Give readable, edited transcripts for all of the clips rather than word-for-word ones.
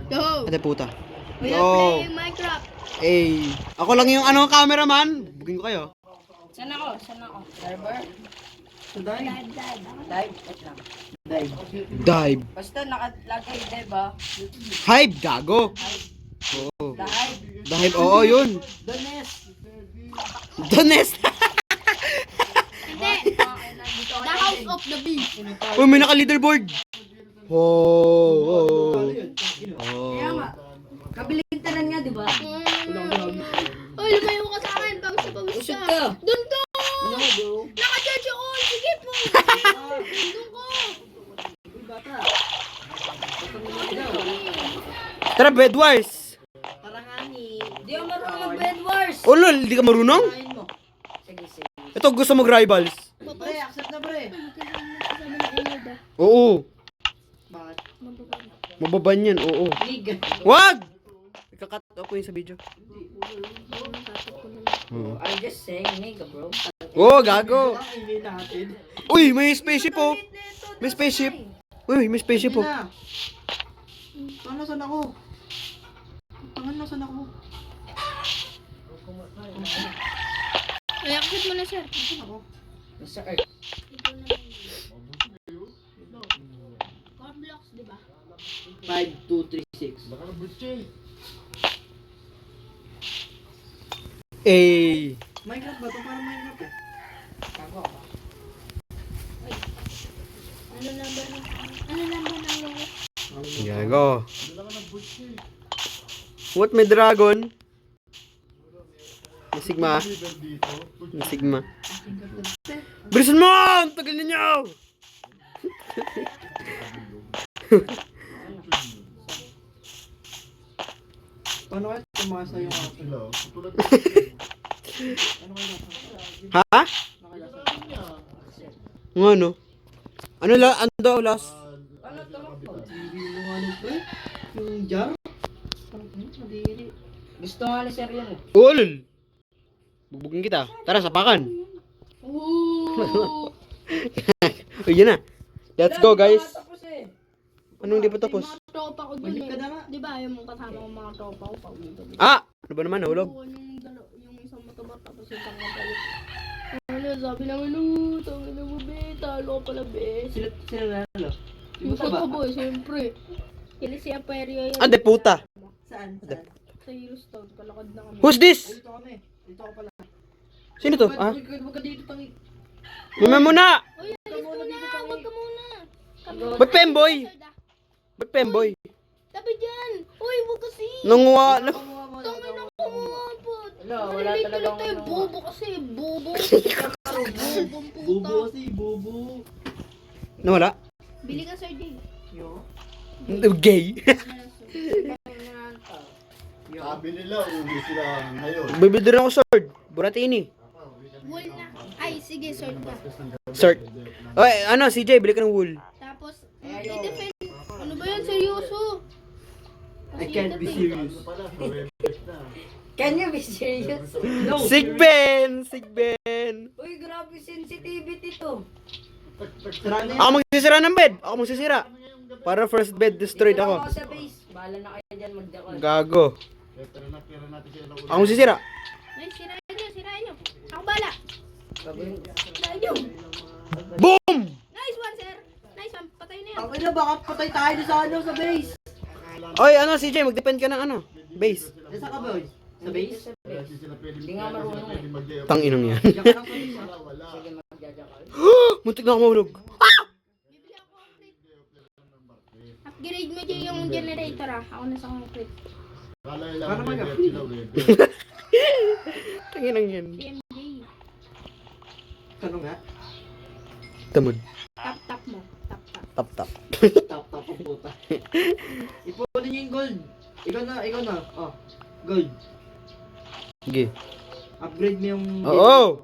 Go! Ate puta. We are Go! playing Minecraft. Eh, ako lang yung cameraman. Bugin ko kayo. Saan ako? Server? Sa dive. Live? Wait lang. Dive. Dive. Basta nakalagay, diba? Hive, gago. Oo. Live. Dive, oo, yun. The nest. The nest. Hindi. The House of the Bee. Uy, may naka-leaderboard. Oh. Kaya nga. Kabiligtaran nga, diba? Uy, lumayo ka sa akin. Pawis na pawis Usod ka. ka. Doon ka! No, bro. Naka-judge ako. Sige po. Doon ka. Tara, Bedwars. Parangani. Di ako marunong mag-bed wars. Oh, lol, di ka marunong? Kain mo. Sige, sige. Ito, gusto mag-rivals. Pre, accept na pre. Oo. Bakit? Mababan yan, oo. Nig. Wag! Ikakat ako yun sa video. I'm just saying, nigga, bro. Oo, gago. Kainin natin. Uy, may spaceship oh. May spaceship. Uy, may spaceship oh. Na. Saan ako? Saan ako? Ay, akit mo na, sir. Saan ako? Mr. Earth. Cornblocks, di ba? 5, 2, 3, 6. Eh. Minecraft ba? Ito parang Minecraft eh. Ano number ng lolo? Gago. What, may dragon? May Sigma. May Sigma. Bilisan mo! Ang tagal ninyo! Paano kaya tumasa yung aso? Ano kaya nasa? Ha? Ano kaya nasa? Ano? Ano daw last? Ano to? Yung ano pre? Yung jar? Madiri. Gusto nga ni Sir yan eh. Ulol! Bugbugin kita. Tara, sapakan. Ooh! Uy, yun na. Let's go, guys. Tapos eh. Anong hindi pa tapos? Mga tropa ko dun Balik ka na nga. eh. Di ba, yung mga kasama ko mga tropa ko pag dito. Ah! Ano ba naman? Nahulog? Yung isang mataba tapos yung isang matalit. Ano, sabi naman, tangin na mo, be. Talo ka pala, be. Sila nalo. Yung kataboy, siyempre. Kili si Aperio yan. Ande, puta. Saan? Sa Yellowstone, kalakad na kami. Who's this? Dito kami. Dito ako pala. Sino to? Ah? Huwag ka dito tangi. Mama muna! Uy, alis muna, wag ka muna. Kami- Ba't Pemboy? Ba't Pemboy? Tabi dyan. Uy, wag kasi. Nanguha. Kamuha mo. Tangin na kumapot. Wala, wala talagang tayo. ano. Bobo kasi, bobo. Bobong puta. Bubo kasi, bubo. Nawala? Bili ka, Sir Jay. Yo. Gay. Sabi nila, uwi sila ngayon. Bibili din ako sword. Buratini. Wool na. Ay, sige, sword ka. Sword. Oy, ano, CJ, bili ka ng wool. Tapos, i-defend. Ano ba yan? Seryoso. I can't be serious. Pala, November na. Can you be serious? No. Sig Ben! Sig Ben! Uy, grabe sensitivity to. Sira na yan. Ako magsisira ng bed. Ako magsisira. Para first bed destroyed Dito ako. sa base. Bahala na kayo dyan mag-decor. Gago. Tira natin sila na Ako magsisira. Ay, sirain nyo. Ako bala. Gagawin ko. Sirain nyo. Boom! Nice one, sir. Nice one. Patay na yan. Okay na, baka patay tayo sa ano, sa base. Oy, ano, CJ, mag-depend ka ng ano. Base. Nasa ka, boy? Sa base? Kasi sila pwedeng Hindi nga marunong eh. mag- Tanginang yan. Diyan ka lang sa base, ha? Wala. Sige, magjajakal. Muntik na ako mahulog. Bibili ako complete. Upgrade mo dyan yung generator ah. Ako na sa complete. Kala nila Paano ready mag- at sila ready. Tanginang yan. CMJ. Ano nga? Tamod. Tap mo. Tap. Tap tap. Tap, tap, ang puta. Ipunin niyo yung gold. Ikaw na. Oh, gold. Sige. Upgrade mo yung... Oo.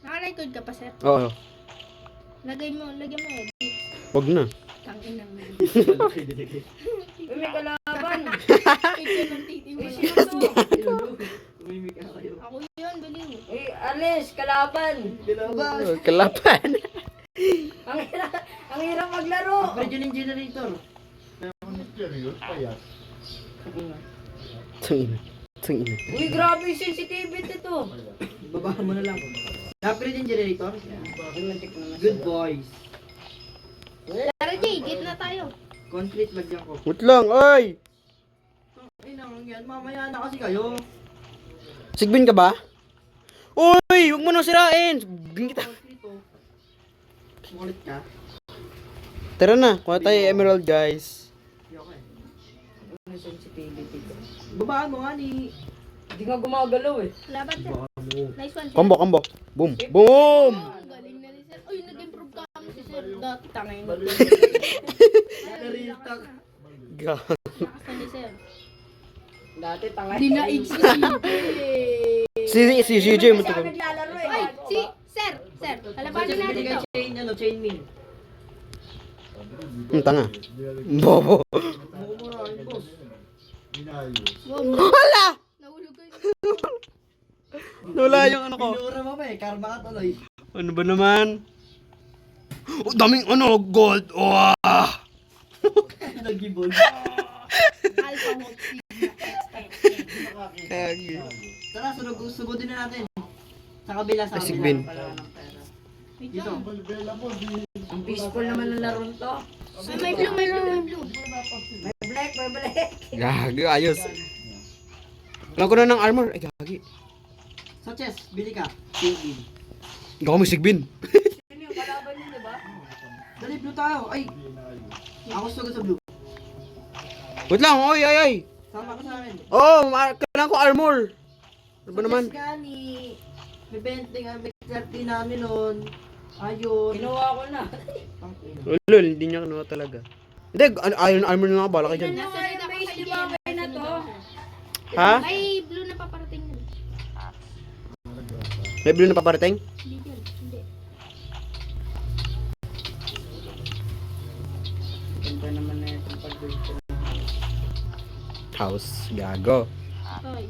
Naka-record ka pa, sir. Oo. Lagyan mo yan. Wag na. Tangin ng Uy, may kalaban. Picture ng titi mo. Uy, sino to? Umimik ka kayo. Ako yun, baliw. Uy, alis, kalaban. Bilabas. Kalapan. Ang hirap maglaro. Upgrade yun yung generator. Kaya kung serious, payat. Tangina. Tangina. Uy, grabe yung sensitivity to. Babahan mo na lang. Upgrade yung generator. Good boys. Tara, Jay, gate na tayo. Concrete lagyan ko. Wait lang, oy! Ay, nang yan. Mamaya na kasi kayo. Sigbin ka ba? Uy! Huwag mo nang sirain! Sigbin kita. Concrete oh. Sumulit ka. Tara na, kuha tayo emerald guys. Okay. Ano yung sensitivity ko? Babaan mo nga ni... Hindi nga gumagalaw eh. Laban, sir. Nice one, sir. Combo, combo. Boom, boom! Ang galing na ni sir. Uy, nag-improve ka mo si sir. Dati tangay. Real talk. God. Lakas na ni sir. Dati tangay. Dinaig si Si CJ mo to. Naglalaro eh. Ay, si sir. Sir, kalabanin natin to. Chain, chain min. Tanga. Bobo. Mumurahin, boss. Inayos. Wow, Hala! nahulog kayo. Wala yung ano ko. Pinura mo pa eh, karma ka tuloy. Ano ba naman? Oh, daming ano, gold. Wow! Nag-gibol. Alpha Hawk Sigma XXX. Kagi. Tara, sugodin na natin. Sa kabila, sa Sigbin. kabila. Wait Dito. lang. Balbela mo, di... Ang peaceful naman ng laro to. Ay, may blue, may blue, may blue. May black, may black. Gagi, ayos. Alam ko na ng armor. Ay, gagi. Sa chest, bili ka. Sigbin. Ikaw mo sigbin. Sino yung kalaban yun, diba? Dali, blue tayo. Ay, ako sugod sa blue. Wait lang, oy, ay, ay. Sama ka sa amin. Oh, kailangan ko armor. Ano ba naman? Sa chest gani. May 20 nga, may 30 namin nun. Ayun. Kinuha ko na. Lol, hindi niya kinuha talaga. Hindi, iron armor na nga, bala kayo dyan. Nasa red ako base, kay di ba? Jen. Okay na to. Ha? May blue na paparating na. May blue na paparating? Hindi dyan, hindi. Ganda naman na itong pag-build ko. House, gago. Ay.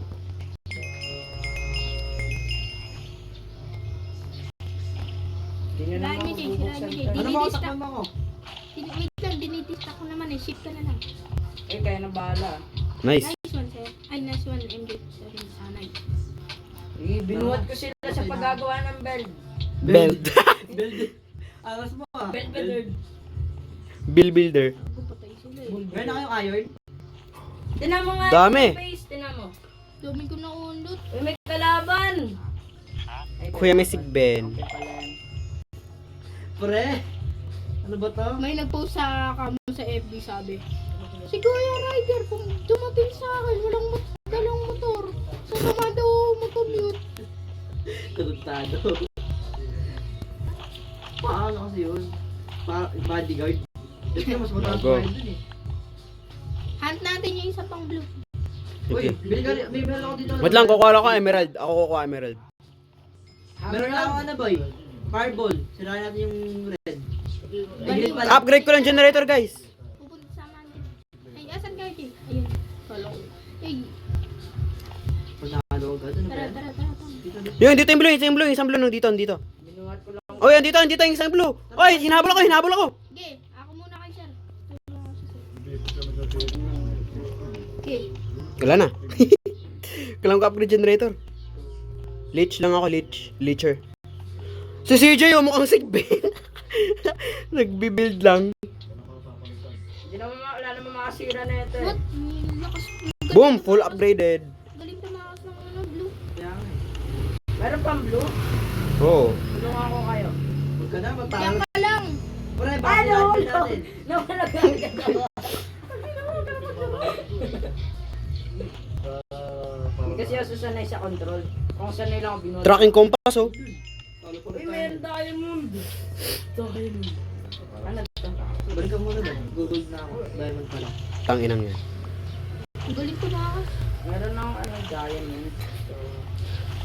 Hindi nyo naman Sirahan niyo, Jay, sirahan niyo, Jay. Ano mo, Dinidista. takpan mo ako. Wait lang, dinidista ko naman eh. Shift ka na lang. Eh, kaya na bahala. Nice. Nice one, sir. Ay, nice one, MJ. Sorry, nice. Eh, binuhat ko sila sa paggagawa ng belt. Belt. Build. Alas mo ah. Belt builder. Bill builder. Pupatay sila eh. Meron na kayong iron? Tinan mo nga Dami. yung face, tinan mo. Dami ko na undot. Uy, may kalaban. Ay, Kuya may sigben. okay pala yan. Pre. Ano ba to? May nag-post sa kamo sa FB sabi, si Kuya Ryder, kung dumating sa akin, walang dalang motor. Sasama daw motomute. Konektado. Paano kasi yun? Bodyguard. Ito mas mataas Gago. pa yun dun eh. Hunt natin yung isa pang blue. Uy, Sige. bili ka, may meron ako dito. Wait lang, kukuha ako emerald. Ako kukuha emerald. Meron na ako ano boy? Fireball. Sirahan natin yung red. Ay, green pala. Upgrade ko lang generator, guys. Pupunta sa natin. Ay, asan ka, Jay? Ayun. Kalong. Ay, Panalo agad. Ano ba tara, yan? tara, tara. Dito, dito. Yun, dito yung blue, isang blue, isang blue, dito, dito. Binuhat ko lang. Oh, yan, dito yung isang blue. Oy, hinabol ako. Okay, ako muna kay sir. Dito kami sa pwede. Okay. Wala na. Kailangan ko upgrade generator. Leech lang ako, leecher. Si CJ, yung mukhang sigbin. Nagbibuild lang. Hindi naman wala naman makasira na ito What? eh. May lakas. Boom, full upgraded. Galing tumakas ng ano, blue. Kaya nga eh. Meron pang blue? Oh. Tulungan ko kayo. Huwag ka na, Yan magtalo. ka lang. Pre, bakit natin natin? Nawala ka agad ako. Hindi kasi ako susanay sa control. Kung sanay lang ako binuhat. Tracking compass, oh. Uy, meron diamond. Diamond. Ano to? Balikan muna ba? Google na ako. Diamond pala. Tanginang yan. Ang galing tumakas. Meron akong ano, diamond. So,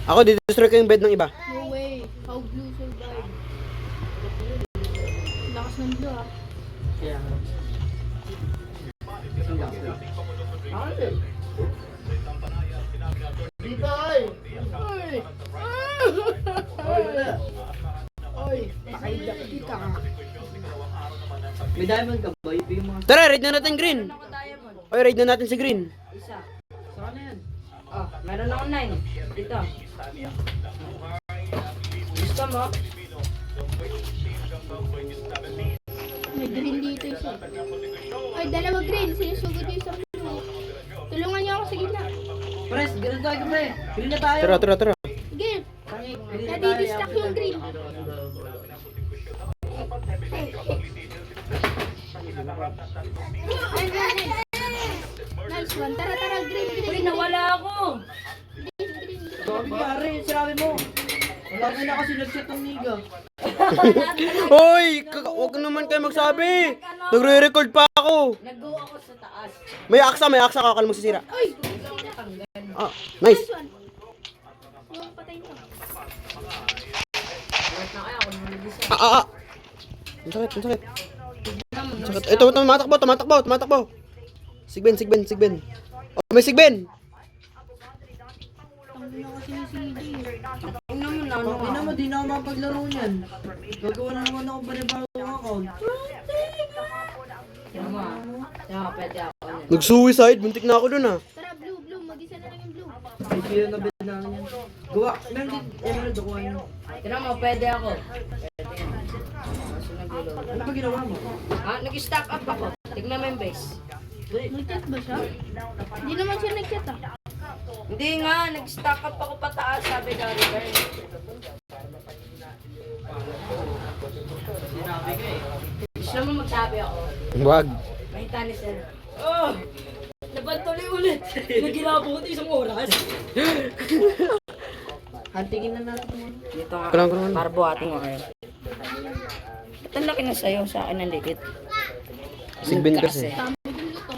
Ako, didestroy ko yung bed ng iba. No way. How blue survive. Lakas ng blue ah. Kaya nga. Isang gas. ako din. Dito ay! Ay! Oy, wala. Ay! Pakaidak kita ka. May diamond ka boy. Bigyan mo nga Tara, raid na natin green. Meron ako diamond. Oy, raid na natin si green. Isa. Saka na yan. Oh, meron ako 9. Dito. Gusto mo? May green dito isa. Ay, dalawa green. Sinusugod yung isang blue. Tulungan niyo ako sa gitna. Pres, ganun tayo pre. Green na tayo. Tara, tara, tara. Sige. Green na tayo. Nadidistract yung green. Nice one. Tara, tara. Green, green. Uy, nawala ako. Green, green. Dami yari, sinabi mo. Wala ka na kasi nag-chat ng niga. Hoy, wag naman kayo magsabi. Nagre-record pa ako. Nag-go ako sa taas. May aksa, kakal mo sisira. Uy! Ah, nice. Nice one. Yung patay mo. Wait na kaya ako nag-isa. Ah. Ang sakit, ang sakit. Ang sakit. Ito, tumatakbo. Sigben. Oh, may sigben. Tangin ako si CJ. Tingnan mo na ano Hindi naman, di na ako mapaglaro niyan. Gagawa na naman ako panibagong account. Tama. Tama, pwede ako. Nag-suicide, buntik na ako dun ah. Tara, blue. Mag-isa na lang yung blue. May kilo na bid na yan. Gawa, meron din, emerald ako yun. Tingnan mo, pwede ako. Pwede yan. Kaso nagulo. Ano ba ginawa mo? Nag-stack up ako. Tignan mo yung base. Nag-chat ba siya? Hindi naman siya nag-chat ah. Hindi nga, nag-stack up ako pataas, sabi Gary Bern. Sinabi ka eh. Gusto mo magsabi ako? Wag. Mahita ni Sir. Oh! Nabantuloy ulit. Nagilabo ko isang oras. Hantingin na natin mo. Dito nga. Kulang. Para buhatin ko kayo. Ba't ang laki na sa'yo? Sa akin ang liit. Sigben kasi. Tama din ito.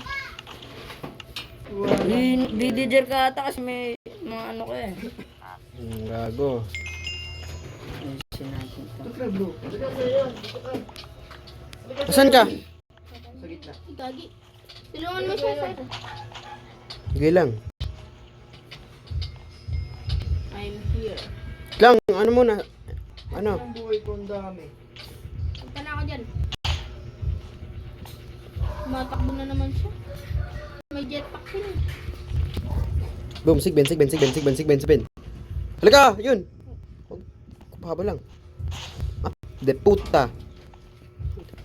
Villager ka ata kasi may mga ano ka eh. Gago. Ayusin natin to. Pre, bro. Asan ka? Sa gitna. Gagi. Tulungan mo siya, sir. Sige lang. I'm here. Lang, ano muna? Ano? Ang buhay ko ang dami. Punta na ako dyan. Matakbo na naman siya. May jetpack siya. Boom, sigben. Halika, yun. Pahaba lang. Ah, de puta.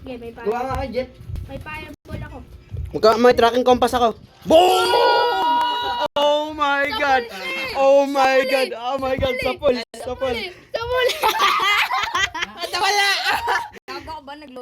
Okay, may Gawa fire. nga ka, Jet. May fireball ako. May tracking compass ako. Boom! Oh my god. Oh my god. Sapol. Tabul! Gago ko ba nag-load